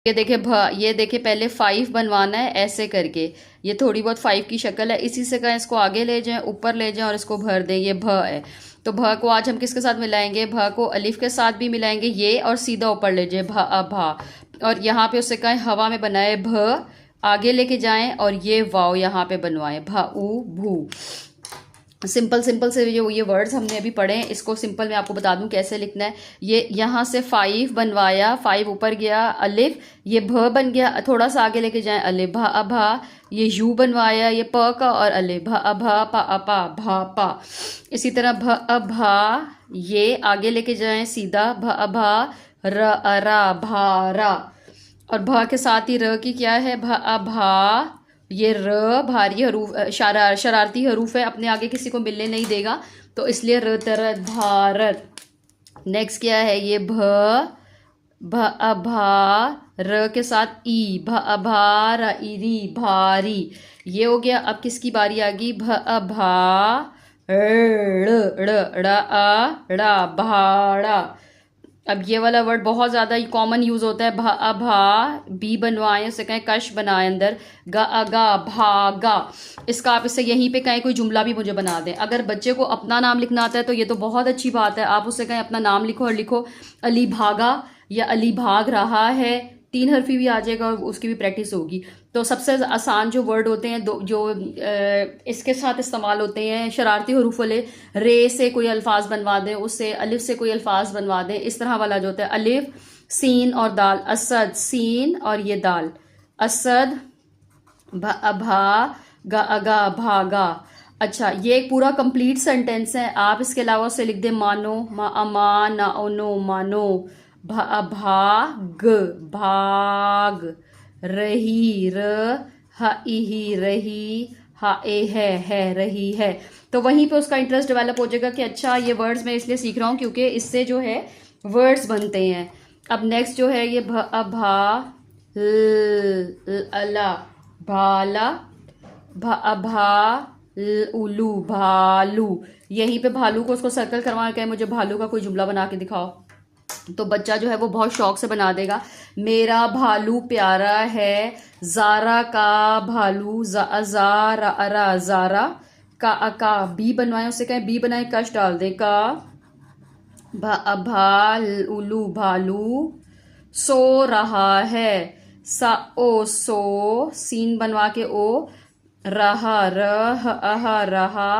ये देखिए ये देखिए पहले 5 बनवाना है ऐसे करके। ये थोड़ी बहुत 5 की शक्ल है, इसी से कहें इसको आगे ले जाएं, ऊपर ले जाएं और इसको भर दें। ये भ है, तो भ को आज हम किसके साथ मिलाएंगे? भ को अलिफ के साथ भी मिलाएंगे ये, और सीधा ऊपर ले जाए भा। और यहाँ पे उससे कहें हवा में बनाए भ, आगे लेके जाएं और ये वाव यहाँ पे बनवाएं भा ऊ भू। सिंपल सिंपल से ये वर्ड्स हमने अभी पढ़े हैं, इसको सिंपल मैं आपको बता दूं कैसे लिखना है। ये यहाँ से 5 बनवाया, 5 ऊपर गया अलिफ, ये भ बन गया, थोड़ा सा आगे लेके जाएं अलिफ भा अभा। ये यू बनवाया, ये प का और अलिफ भा अभा पा अपा भा पा। इसी तरह भ अभा, ये आगे लेके जाएं सीधा भ अभा र अरा भारा। और भ के साथ ही र की क्या है? भ अभा। ये र भारी हरूफ, शरारती हरूफ है, अपने आगे किसी को मिलने नहीं देगा, तो इसलिए र तरत भारत। नेक्स्ट क्या है? ये भ अभा, र के साथ ई भ अभा र इरी भारी। ये हो गया। अब किसकी बारी आ गई? भ अभा ड़ ड़ ड़ा भाड़ा। अब ये वाला वर्ड बहुत ज़्यादा कॉमन यूज़ होता है। भा अभा, बी बनवाएं, उसे कहें कश बनाएं अंदर, गा अगा भागा। इसका आप इससे यहीं पे कहें कोई जुमला भी मुझे बना दें। अगर बच्चे को अपना नाम लिखना आता है तो ये तो बहुत अच्छी बात है, आप उससे कहें अपना नाम लिखो और लिखो अली भागा या अली भाग रहा है। 3 हरफी भी आ जाएगा और उसकी भी प्रैक्टिस होगी। तो सबसे आसान जो वर्ड होते हैं जो इसके साथ इस्तेमाल होते हैं, शरारती हरूफ वाले, रे से कोई अल्फाज बनवा दें, उससे अलिफ से कोई अल्फाज बनवा दें। इस तरह वाला जो होता है अलिफ, सीन और दाल, असद, सीन और ये दाल, असद भा गा अगा भागा। अच्छा, ये एक पूरा कंप्लीट सेंटेंस है। आप इसके अलावा उसे लिख दें मानो, मा अमा ना ओनो मानो, भाग भाग, रही र ही रही, हा ए है रही है। तो वहीं पे उसका इंटरेस्ट डेवलप हो जाएगा कि अच्छा ये वर्ड्स मैं इसलिए सीख रहा हूँ क्योंकि इससे जो है वर्ड्स बनते हैं। अब नेक्स्ट जो है ये भा अला भाला, भा उलू भालू। यहीं पे भालू को उसको सर्कल करवा के मुझे भालू का कोई जुमला बना के दिखाओ, तो बच्चा जो है वो बहुत शौक से बना देगा। मेरा भालू प्यारा है, जारा का भालू, जारा जारा, का बी बनवाए, उसे कहें बी बनाए, कश डाल दे का, उलू भालू, सो रहा है, सा ओ सो, सीन बनवा के ओ, रहा रहा,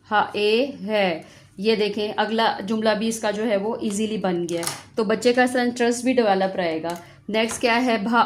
हा ए है। ये देखें अगला जुमला भी इसका जो है वो इजीली बन गया है। तो बच्चे का इंटरेस्ट भी डेवलप रहेगा। नेक्स्ट क्या है? भा